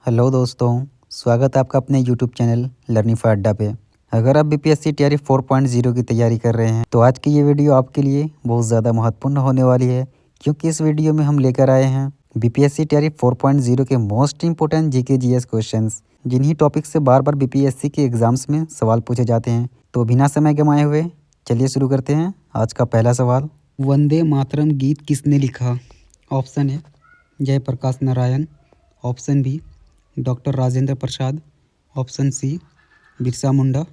Hello दोस्तों, स्वागत है आपका अपने यूट्यूब चैनल लर्निंग फॉर अड्डा पे। अगर आप बीपीएससी तैयारी 4.0 की तैयारी कर रहे हैं तो आज की ये वीडियो आपके लिए बहुत ज़्यादा महत्वपूर्ण होने वाली है, क्योंकि इस वीडियो में हम लेकर आए हैं बीपीएससी तैयारी 4.0 के most important GK GS questions, जिन्हीं टॉपिक से बार बार बीपीएससी के एग्जाम्स में सवाल पूछे जाते हैं। तो बिना समय गंवाए हुए चलिए शुरू करते हैं। आज का पहला सवाल, वंदे मातरम गीत किसने लिखा? Option A Jayaprakash Narayan, option B doctor Rajendra Prasad, option C Birsa Munda,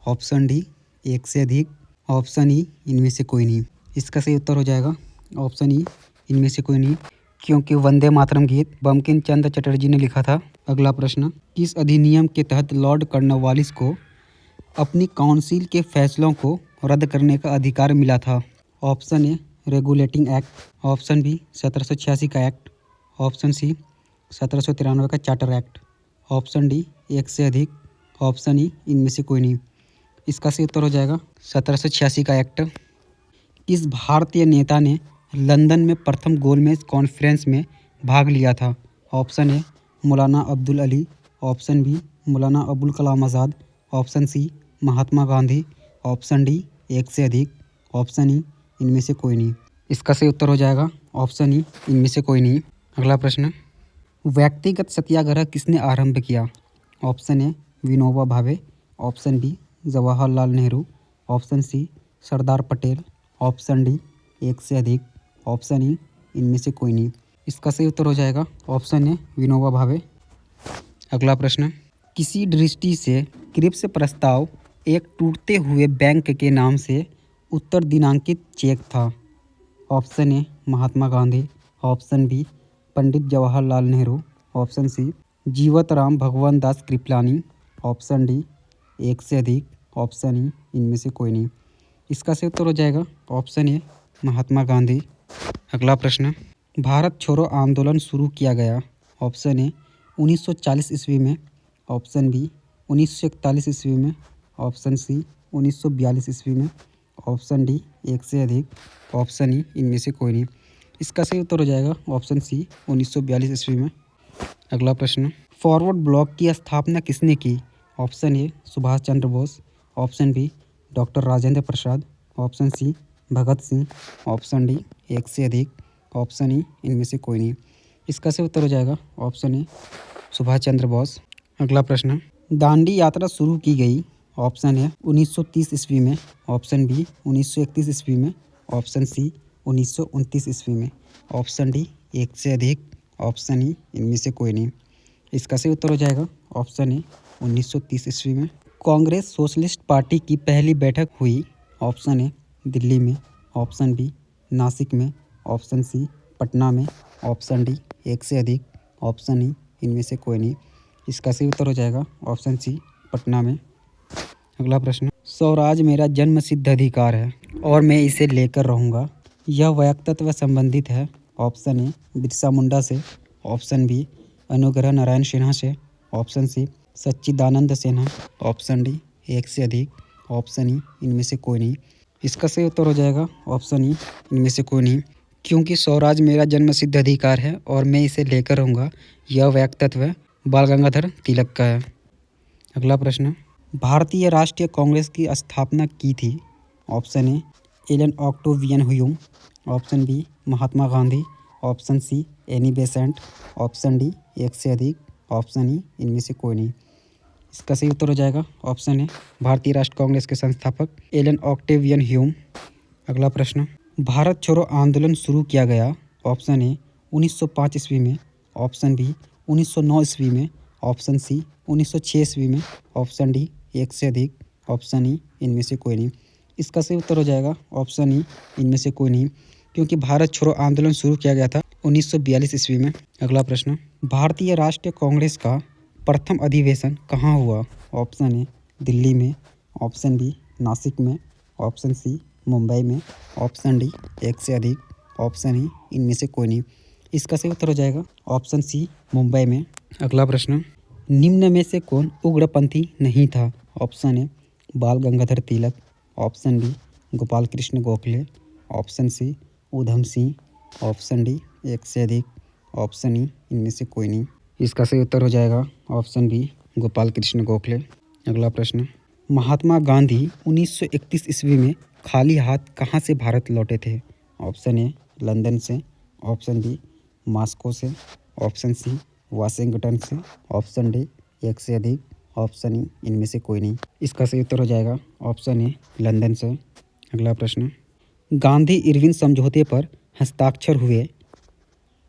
option D एक से अधिक, ऑप्शन ई इनमें से कोई नहीं। इसका सही उत्तर हो जाएगा ऑप्शन ई इनमें से कोई नहीं, क्योंकि वंदे मातरम गीत बंकिम चंद्र चटर्जी ने लिखा था। अगला प्रश्न, किस अधिनियम के तहत लॉर्ड कॉर्नवालिस को अपनी काउंसिल के फैसलों को रद्द करने का अधिकार मिला था? Option A regulating act, option B 1786 का एक्ट, ऑप्शन सी 1793 का चार्टर एक्ट, ऑप्शन डी एक से अधिक, ऑप्शन ई इनमें से कोई नहीं। इसका सही उत्तर हो जाएगा 1786 का एक्ट। किस भारतीय नेता ने लंदन में प्रथम गोलमेज कॉन्फ्रेंस में भाग लिया था? ऑप्शन ए मौलाना Abdul Ali, option B Maulana Abul Kalam Azad, option C महात्मा गांधी, ऑप्शन डी एक से अधिक, ऑप्शन ई इनमें से कोई नहीं। इसका सही उत्तर हो जाएगा ऑप्शन ई इनमें से कोई नहीं। अगला प्रश्न, व्यक्तिगत सत्याग्रह किसने आरंभ किया? Option A Vinoba Bhave, option B Jawaharlal Nehru, option C Sardar Patel, option D एक से अधिक, ऑप्शन ई इनमें से कोई नहीं। इसका सही उत्तर हो जाएगा ऑप्शन ए विनोबा भावे। अगला प्रश्न, किसी दृष्टि से क्रिप्स प्रस्ताव एक टूटते हुए बैंक के नाम से उत्तर दिनांकित चेक था? Option A Mahatma Gandhi, option B Pandit Jawaharlal Nehru, option C Jivatram Bhagwan Das Kripalani, option D एक से अधिक, ऑप्शन ई इनमें से कोई नहीं। इसका सही उत्तर हो जाएगा ऑप्शन ए महात्मा गांधी। अगला प्रश्न, भारत छोड़ो आंदोलन शुरू किया गया? ऑप्शन ए 1940 ईस्वी में, ऑप्शन बी 1941 ईस्वी में, ऑप्शन सी 1942 ईस्वी में, ऑप्शन डी एक से अधिक, ऑप्शन ई इनमें से कोई नहीं। इसका सही उत्तर हो जाएगा ऑप्शन सी 1942 ईस्वी में। अगला प्रश्न, फॉरवर्ड ब्लॉक की स्थापना किसने की? Option A Subhash Chandra Bose, option B doctor Rajendra Prasad, option C Bhagat Singh, option D एक से अधिक, ऑप्शन ई इनमें से कोई नहीं। इसका सही उत्तर हो जाएगा ऑप्शन ए सुभाष चंद्र बोस। अगला प्रश्न, दांडी यात्रा शुरू की गई? ऑप्शन ए 1930 ईस्वी में, ऑप्शन बी 1931 ईस्वी में, ऑप्शन सी 1929 ईस्वी में, ऑप्शन डी एक से अधिक, ऑप्शन ई इनमें से कोई नहीं। इसका सही उत्तर हो जाएगा ऑप्शन ए 1930 ईस्वी में। कांग्रेस सोशलिस्ट पार्टी की पहली बैठक हुई? ऑप्शन ए दिल्ली में, ऑप्शन बी नासिक में, ऑप्शन सी पटना में, ऑप्शन डी एक से अधिक, ऑप्शन ई इनमें से कोई नहीं। इसका सही उत्तर हो जाएगा ऑप्शन सी पटना में। अगला प्रश्न, स्वराज मेरा जन्म सिद्ध अधिकार है और मैं इसे लेकर रहूँगा, यह व्यक्तित्व संबंधित है? ऑप्शन ए बिरसा मुंडा से, ऑप्शन बी अनुग्रह नारायण सिन्हा से, ऑप्शन सी सच्चिदानंद सिन्हा, ऑप्शन डी एक से अधिक, ऑप्शन ई इनमें से कोई नहीं। इसका सही उत्तर हो जाएगा ऑप्शन ई इनमें से कोई नहीं, क्योंकि स्वराज मेरा जन्म सिद्ध अधिकार है और मैं इसे लेकर रहूँगा, यह व्यक्तित्व बाल गंगाधर तिलक का है। अगला प्रश्न, भारतीय राष्ट्रीय कांग्रेस की स्थापना की थी? Option A Allan Octavian Hume, option B Mahatma Gandhi, option C Annie Besant, option D एक से अधिक, ऑप्शन ई इनमें से कोई नहीं। इसका सही उत्तर हो जाएगा ऑप्शन ए भारतीय राष्ट्रीय कांग्रेस के संस्थापक एलन ऑक्टेवियन ह्यूम। अगला प्रश्न, भारत छोड़ो आंदोलन शुरू किया गया? ऑप्शन ए 1905 ईस्वी में, ऑप्शन बी 1909 ईस्वी में, ऑप्शन सी 1906 ईस्वी में, ऑप्शन डी एक से अधिक, ऑप्शन ई इनमें से कोई नहीं। इसका सही उत्तर हो जाएगा ऑप्शन ई इनमें से कोई नहीं, क्योंकि भारत छोड़ो आंदोलन शुरू किया गया था 1942 ईस्वी में। अगला प्रश्न, भारतीय राष्ट्रीय कांग्रेस का प्रथम अधिवेशन कहाँ हुआ? ऑप्शन ए दिल्ली में, ऑप्शन बी नासिक में, ऑप्शन सी मुंबई में, ऑप्शन डी एक से अधिक, ऑप्शन ई इनमें से कोई नहीं। इसका सही उत्तर हो जाएगा ऑप्शन सी मुंबई में। अगला प्रश्न, निम्न में से कौन उग्रपंथी नहीं था? Option A Bal Gangadhar Tilak, option B Gopal Krishna Gokhale, option C Udham Singh, option D एक से अधिक, ऑप्शन ई इनमें से कोई नहीं। इसका सही उत्तर हो जाएगा ऑप्शन बी, गोपाल कृष्ण गोखले। अगला प्रश्न, महात्मा गांधी 1931 ईस्वी में खाली हाथ कहाँ से भारत लौटे थे? ऑप्शन ए लंदन से, ऑप्शन बी मॉस्को से, ऑप्शन सी वाशिंगटन से, ऑप्शन डी एक से अधिक, ऑप्शन ई इनमें से कोई नहीं। इसका सही उत्तर हो जाएगा ऑप्शन ए लंदन से। अगला प्रश्न, गांधी इरविन समझौते पर हस्ताक्षर हुए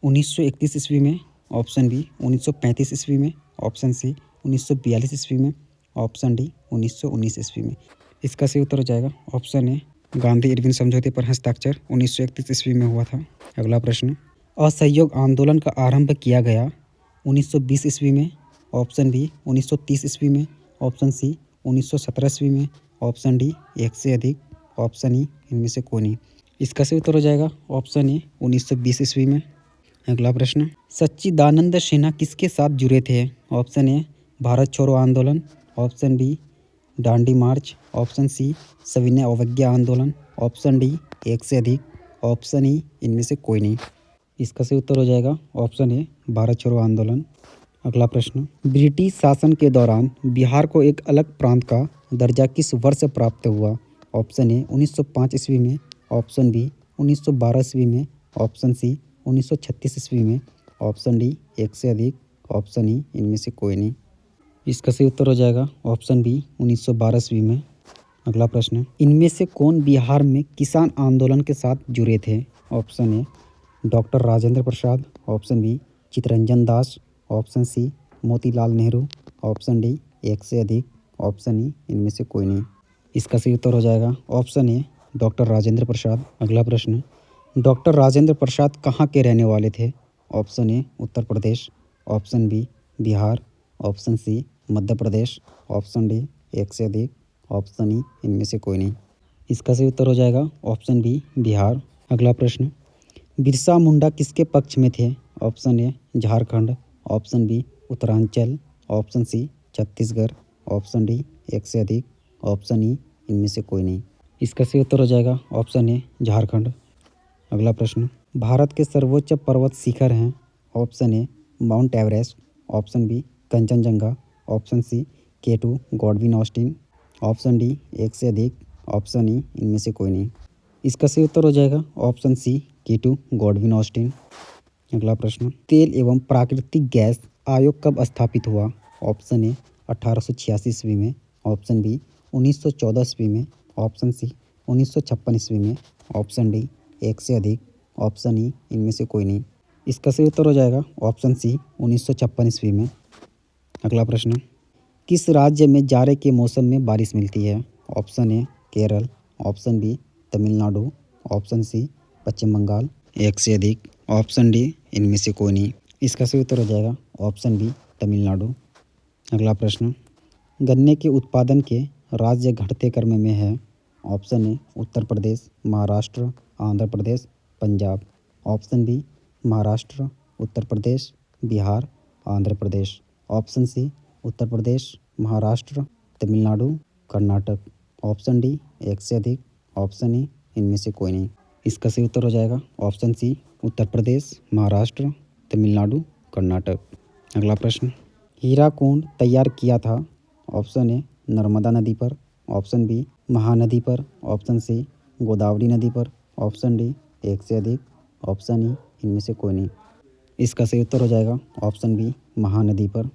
1931 ईस्वी में, ऑप्शन बी 1935 ईस्वी में, ऑप्शन सी 1942 ईस्वी में, ऑप्शन डी 1919 ईस्वी में। इसका सही उत्तर हो जाएगा ऑप्शन ए, गांधी इरविन समझौते पर हस्ताक्षर 1931 ईस्वी में हुआ था। अगला प्रश्न, असहयोग आंदोलन का आरंभ किया गया 1920 ईस्वी में, ऑप्शन बी 1930 ईस्वी में, ऑप्शन सी 1917 ईस्वी में, ऑप्शन डी एक से अधिक, ऑप्शन ई इनमें से कोई नहीं। इसका सही उत्तर हो जाएगा ऑप्शन ए 1920 ईस्वी में। अगला प्रश्न, सच्चिदानंद सिन्हा किसके साथ जुड़े थे? ऑप्शन ए भारत छोड़ो आंदोलन, ऑप्शन बी दांडी मार्च, ऑप्शन सी सविनय अवज्ञा आंदोलन, ऑप्शन डी एक से अधिक, ऑप्शन ई इनमें से कोई नहीं। इसका सही उत्तर हो जाएगा ऑप्शन ए भारत छोड़ो आंदोलन। अगला प्रश्न, ब्रिटिश शासन के दौरान बिहार को एक अलग प्रांत का दर्जा किस वर्ष प्राप्त हुआ? ऑप्शन ए 1905 ईस्वी में, ऑप्शन बी 1912 ईस्वी में, ऑप्शन सी 1936 ईस्वी में, ऑप्शन डी एक से अधिक, ऑप्शन ई इनमें से कोई नहीं। इसका सही उत्तर हो जाएगा ऑप्शन बी 1912 ईस्वी में। अगला प्रश्न, इनमें से कौन बिहार में किसान आंदोलन के साथ जुड़े थे? Option A doctor Rajendra Prasad, option B Chittaranjan Das, option C Motilal Nehru, option D एक से अधिक, ऑप्शन ई इनमें से कोई नहीं। इसका सही उत्तर हो जाएगा ऑप्शन ए डॉक्टर राजेंद्र प्रसाद। अगला प्रश्न, डॉक्टर राजेंद्र प्रसाद कहाँ के रहने वाले थे? Option A Uttar Pradesh, option B Bihar, option C Madhya Pradesh, option D एक से अधिक, ऑप्शन ई इनमें से कोई नहीं। इसका सही उत्तर हो जाएगा ऑप्शन बी बिहार। अगला प्रश्न, बिरसा मुंडा किसके पक्ष में थे? Option A Jharkhand, option B Uttaranchal, option C Chhattisgarh, option D एक से अधिक, ऑप्शन ई इनमें से कोई नहीं। इसका सही उत्तर हो जाएगा ऑप्शन ए झारखंड। अगला प्रश्न, भारत के सर्वोच्च पर्वत शिखर हैं? Option A Mount Everest, option B Kanchenjunga, option C K2 Godwin Austen, option D एक से अधिक, ऑप्शन ई इनमें से कोई नहीं। इसका सही उत्तर हो जाएगा option C K2 Godwin Austin. अगला प्रश्न, तेल एवं प्राकृतिक गैस आयोग कब स्थापित हुआ? ऑप्शन ए 1886 ईस्वी में, ऑप्शन बी 1914 ईस्वी में, ऑप्शन सी 1956 ईस्वी में, ऑप्शन डी एक से अधिक, ऑप्शन ई इनमें से कोई नहीं। इसका सही उत्तर हो जाएगा ऑप्शन सी 1956 ईस्वी में। अगला प्रश्न, किस राज्य में जाड़े के मौसम में बारिश मिलती है? Option A Kerala, option B Tamil Nadu, option C Paschim Bengal, एक से अधिक, ऑप्शन डी इनमें से कोई नहीं। इसका सही उत्तर हो जाएगा ऑप्शन बी तमिलनाडु। अगला प्रश्न, गन्ने के उत्पादन के राज्य घटते क्रम में है? Option A Uttar Pradesh, Maharashtra, Andhra Pradesh, Punjab, option B Maharashtra, Uttar Pradesh, Bihar, Andhra Pradesh, option C Uttar Pradesh, Maharashtra, Tamil Nadu, Karnataka, option D एक से अधिक, ऑप्शन ई इनमें से कोई नहीं। इसका सही उत्तर हो जाएगा ऑप्शन सी उत्तर प्रदेश, महाराष्ट्र, तमिलनाडु, कर्नाटक। अगला प्रश्न, हीराकुंड तैयार किया था? ऑप्शन ए नर्मदा नदी पर, ऑप्शन बी महानदी पर, ऑप्शन सी गोदावरी नदी पर, ऑप्शन डी एक से अधिक, ऑप्शन ई इनमें से कोई नहीं। इसका सही उत्तर हो जाएगा ऑप्शन बी महानदी पर।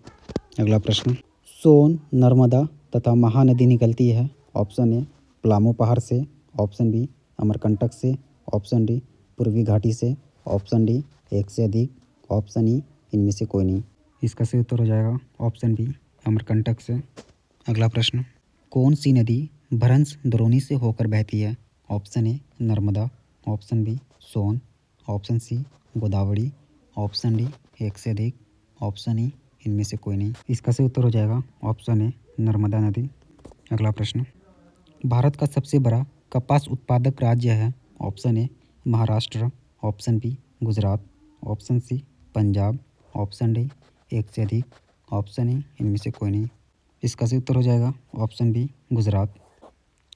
अगला प्रश्न, सोन नर्मदा तथा महानदी निकलती है? ऑप्शन ए पलामू पहाड़ से, ऑप्शन बी अमरकंटक से, ऑप्शन डी पूर्वी घाटी से, ऑप्शन डी एक से अधिक, ऑप्शन ई इनमें से कोई नहीं। इसका सही उत्तर हो जाएगा ऑप्शन बी अमरकंटक से। अगला प्रश्न, कौन सी नदी भ्रंश द्रोणी से होकर बहती है? Option A Narmada, option B Son, option C Godavari, option D एक से अधिक, ऑप्शन ई इनमें से कोई नहीं। इसका सही उत्तर हो जाएगा ऑप्शन ए नर्मदा नदी। अगला प्रश्न, भारत का सबसे बड़ा कपास उत्पादक राज्य है? Option A Maharashtra, option B Gujarat, option C Punjab, option D एक से अधिक, ऑप्शन ई इनमें से कोई नहीं। इसका सही उत्तर हो जाएगा ऑप्शन बी गुजरात।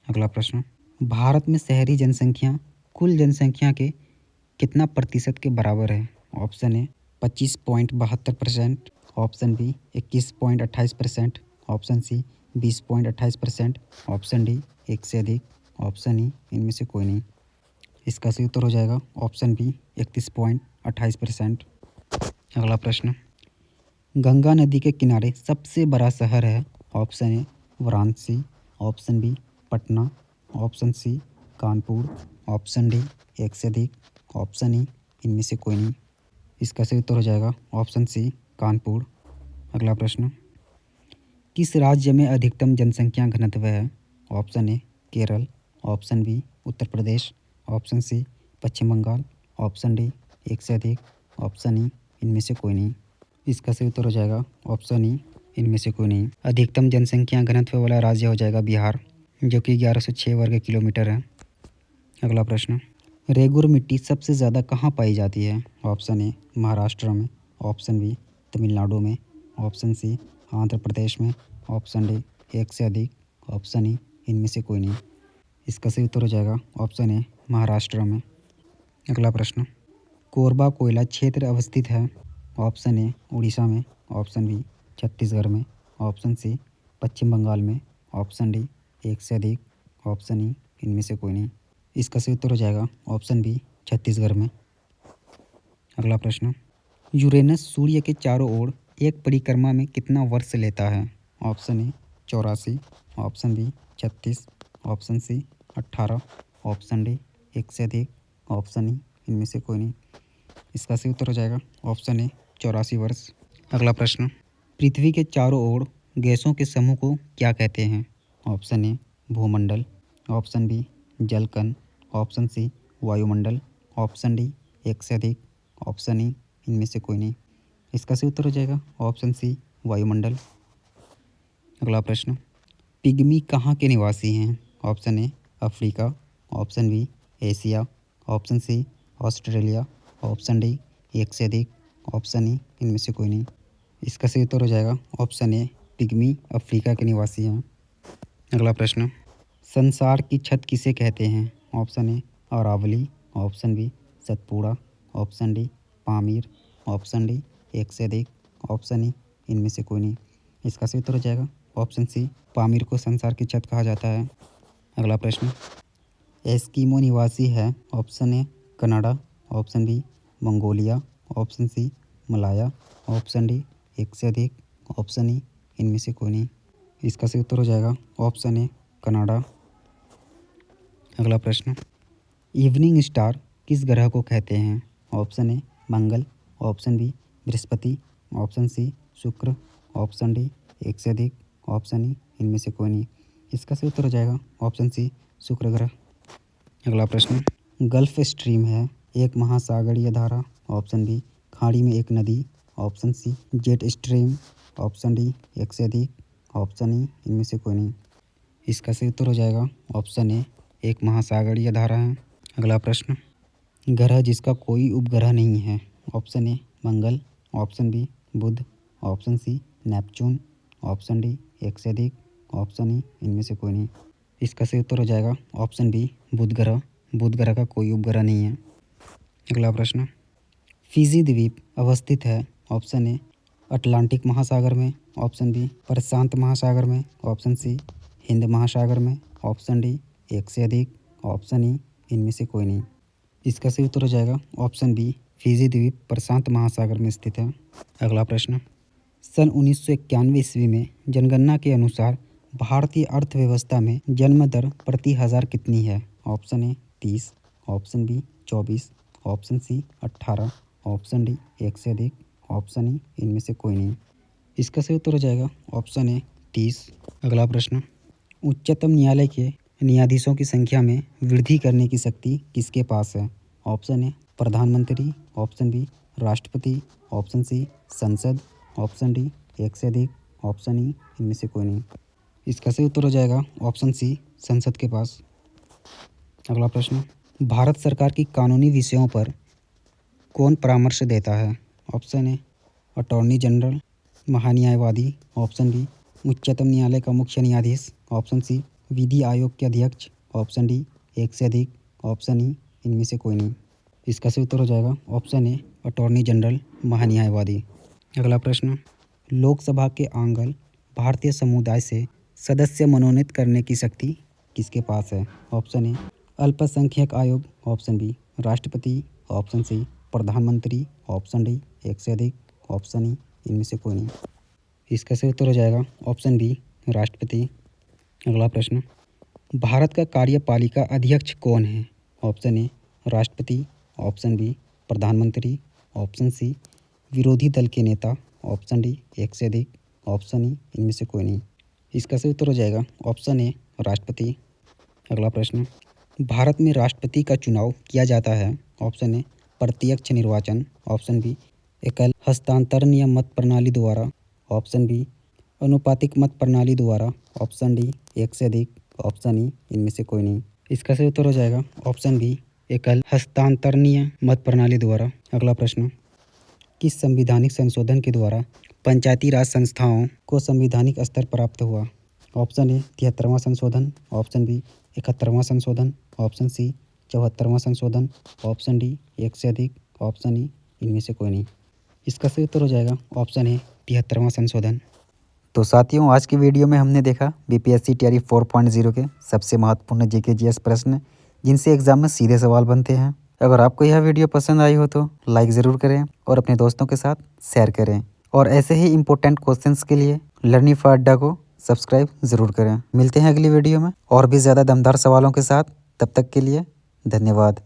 अगला प्रश्न, भारत में शहरी जनसंख्या कुल जनसंख्या के कितना प्रतिशत के बराबर है? Option A 25.72%, option B 21.28%, option C 20.28%, option D एक से अधिक, ऑप्शन ई इनमें से कोई नहीं। इसका सही उत्तर हो जाएगा ऑप्शन बी 31.28%। अगला प्रश्न, गंगा नदी के किनारे सबसे बड़ा शहर है। Option A Varanasi, option B Patna, option C Kanpur, option D एक से अधिक, ऑप्शन ई इनमें से कोई नहीं। इसका सही उत्तर हो जाएगा ऑप्शन सी कानपुर। अगला प्रश्न, किस राज्य में अधिकतम जनसंख्या घनत्व है। Option A Kerala, option B Uttar Pradesh, option C Paschim Bangal, option D एक से अधिक, ऑप्शन ई इनमें से कोई नहीं। इसका सही उत्तर हो जाएगा ऑप्शन ई इनमें से कोई नहीं। अधिकतम जनसंख्या घनत्व वाला राज्य हो जाएगा बिहार, जो कि 1106 वर्ग किलोमीटर है। अगला प्रश्न, रेगुर मिट्टी सबसे ज़्यादा कहाँ पाई जाती है। ऑप्शन ए महाराष्ट्र में, ऑप्शन बी तमिलनाडु में, ऑप्शन सी आंध्र प्रदेश में, ऑप्शन डी एक से अधिक, ऑप्शन ई इनमें से कोई नहीं। इसका सही उत्तर हो जाएगा ऑप्शन ए महाराष्ट्र में। अगला प्रश्न, कोरबा कोयला क्षेत्र अवस्थित है। ऑप्शन ए उड़ीसा में, ऑप्शन बी छत्तीसगढ़ में, ऑप्शन सी पश्चिम बंगाल में, ऑप्शन डी एक से अधिक, ऑप्शन ई इनमें से कोई नहीं। इसका सही उत्तर हो जाएगा ऑप्शन बी छत्तीसगढ़ में। अगला प्रश्न, यूरेनस सूर्य के चारों ओर एक परिक्रमा में कितना वर्ष लेता है। Option A 84, option B 36, option C 18, option D एक से अधिक, ऑप्शन ई इनमें से कोई नहीं। इसका सही उत्तर हो जाएगा ऑप्शन ए 84 वर्ष। अगला प्रश्न, पृथ्वी के चारों ओर गैसों के समूह को क्या कहते हैं। ऑप्शन ए भूमंडल, ऑप्शन बी जलकण, ऑप्शन सी वायुमंडल, ऑप्शन डी एक से अधिक, ऑप्शन ई इनमें से कोई नहीं। इसका सही उत्तर हो जाएगा ऑप्शन सी वायुमंडल। अगला प्रश्न, पिग्मी कहाँ के निवासी हैं। Option A Africa, option B Asia, option C Australia, option D एक से अधिक, ऑप्शन ई इनमें से कोई नहीं। इसका सही उत्तर हो जाएगा ऑप्शन ए पिग्मी अफ्रीका के निवासी हैं। अगला प्रश्न, संसार की छत किसे कहते हैं। Option A Aravalli, option B Satpura, option D Pamir, option D एक से अधिक, ऑप्शन ई इनमें से कोई नहीं। इसका सही उत्तर हो जाएगा ऑप्शन सी पामीर को संसार की छत कहा जाता है। अगला प्रश्न, एस्किमो निवासी है। Option A Canada, option B Mongolia, option C Malaya, option D एक से अधिक, ऑप्शन ई इनमें से कोई नहीं। इसका सही उत्तर हो जाएगा ऑप्शन ए कनाडा। अगला प्रश्न, इवनिंग स्टार किस ग्रह को कहते हैं। Option A Mangal, option B Brihaspati, option C Shukra, option D एक से अधिक, ऑप्शन ई इनमें से कोई नहीं। इसका सही उत्तर हो जाएगा ऑप्शन सी शुक्र ग्रह। अगला प्रश्न, गल्फ स्ट्रीम है एक महासागरीय धारा, ऑप्शन बी खाड़ी में एक नदी, option C jet stream, option D एक से अधिक, ऑप्शन ई इनमें से कोई नहीं। इसका सही उत्तर हो जाएगा ऑप्शन ए एक महासागरीय धारा है। अगला प्रश्न, ग्रह जिसका कोई उपग्रह नहीं है। Option A Mangal, option B Budh, option C Neptune, option D एक से अधिक, ऑप्शन ई इनमें से कोई नहीं। इसका सही उत्तर हो जाएगा ऑप्शन बी बुध ग्रह। बुध ग्रह का कोई उपग्रह नहीं है। अगला प्रश्न, फिजी द्वीप अवस्थित है। ऑप्शन ए अटलांटिक महासागर में, ऑप्शन बी प्रशांत महासागर में, ऑप्शन सी हिंद महासागर में, ऑप्शन डी एक से अधिक, ऑप्शन ई इनमें से कोई नहीं। इसका सही उत्तर हो जाएगा ऑप्शन बी फिजी द्वीप प्रशांत महासागर में स्थित है। अगला प्रश्न, सन 1991 ईस्वी में जनगणना के अनुसार भारतीय अर्थव्यवस्था में जन्म दर प्रति हज़ार कितनी है। Option A 30, option B 24, option C 18, option D एक से अधिक, ऑप्शन ई इनमें से कोई नहीं। इसका सही उत्तर हो जाएगा ऑप्शन ए 30। अगला प्रश्न, उच्चतम न्यायालय के न्यायाधीशों की संख्या में वृद्धि करने की शक्ति किसके पास है। ऑप्शन ए प्रधानमंत्री, ऑप्शन बी राष्ट्रपति, ऑप्शन सी संसद, ऑप्शन डी एक से अधिक, ऑप्शन ई इनमें से कोई नहीं। इसका सही उत्तर हो जाएगा ऑप्शन सी संसद के पास। अगला प्रश्न, भारत सरकार की कानूनी विषयों पर कौन परामर्श देता है। ऑप्शन ए अटॉर्नी जनरल, महान्यायवादी, ऑप्शन बी उच्चतम न्यायालय का मुख्य न्यायाधीश, ऑप्शन सी विधि आयोग के अध्यक्ष, ऑप्शन डी एक से अधिक, ऑप्शन ई इनमें से कोई नहीं। इसका सही उत्तर हो जाएगा ऑप्शन ए अटॉर्नी जनरल, महान्यायवादी। अगला प्रश्न, लोकसभा के आंगन भारतीय समुदाय से सदस्य मनोनीत करने की शक्ति किसके पास है? ऑप्शन ए अल्पसंख्यक आयोग, ऑप्शन बी राष्ट्रपति, ऑप्शन सी प्रधानमंत्री, ऑप्शन डी एक से अधिक, ऑप्शन ई इनमें से कोई नहीं। इसका सही उत्तर हो जाएगा ऑप्शन बी राष्ट्रपति। अगला प्रश्न, भारत का कार्यपालिका अध्यक्ष कौन है? ऑप्शन ए राष्ट्रपति, ऑप्शन बी प्रधानमंत्री, ऑप्शन सी विरोधी दल के नेता, ऑप्शन डी एक से अधिक, ऑप्शन ई इनमें से कोई नहीं। इसका सही उत्तर हो जाएगा ऑप्शन ए राष्ट्रपति। अगला प्रश्न, भारत में राष्ट्रपति का चुनाव किया जाता है? ऑप्शन ए प्रत्यक्ष निर्वाचन, ऑप्शन बी एकल हस्तांतरणीय मत प्रणाली द्वारा, ऑप्शन बी अनुपातिक मत प्रणाली द्वारा, ऑप्शन डी एक से अधिक, ऑप्शन ई इनमें से कोई नहीं। इसका सही उत्तर हो जाएगा ऑप्शन बी एकल हस्तांतरणीय मत प्रणाली द्वारा। अगला प्रश्न, किस संवैधानिक संशोधन के द्वारा पंचायती राज संस्थाओं को संवैधानिक स्तर प्राप्त हुआ? ऑप्शन ए 73वां संशोधन, ऑप्शन बी 71वां संशोधन, ऑप्शन सी 74वां संशोधन, ऑप्शन डी एक से अधिक, ऑप्शन ई इनमें से कोई नहीं। इसका सही उत्तर हो जाएगा ऑप्शन ए 73वां संशोधन। तो साथियों, आज की वीडियो में हमने देखा बीपीएससी तैयारी 4.0 के सबसे महत्वपूर्ण जीके जीएस प्रश्न जिनसे एग्जाम में सीधे सवाल बनते हैं। अगर आपको यह वीडियो पसंद आई हो तो लाइक ज़रूर करें और अपने दोस्तों के साथ शेयर करें और ऐसे ही इम्पोर्टेंट क्वेश्चंस के लिए लर्निंग फॉर अड्डा को सब्सक्राइब ज़रूर करें। मिलते हैं अगली वीडियो में और भी ज़्यादा दमदार सवालों के साथ। तब तक के लिए धन्यवाद।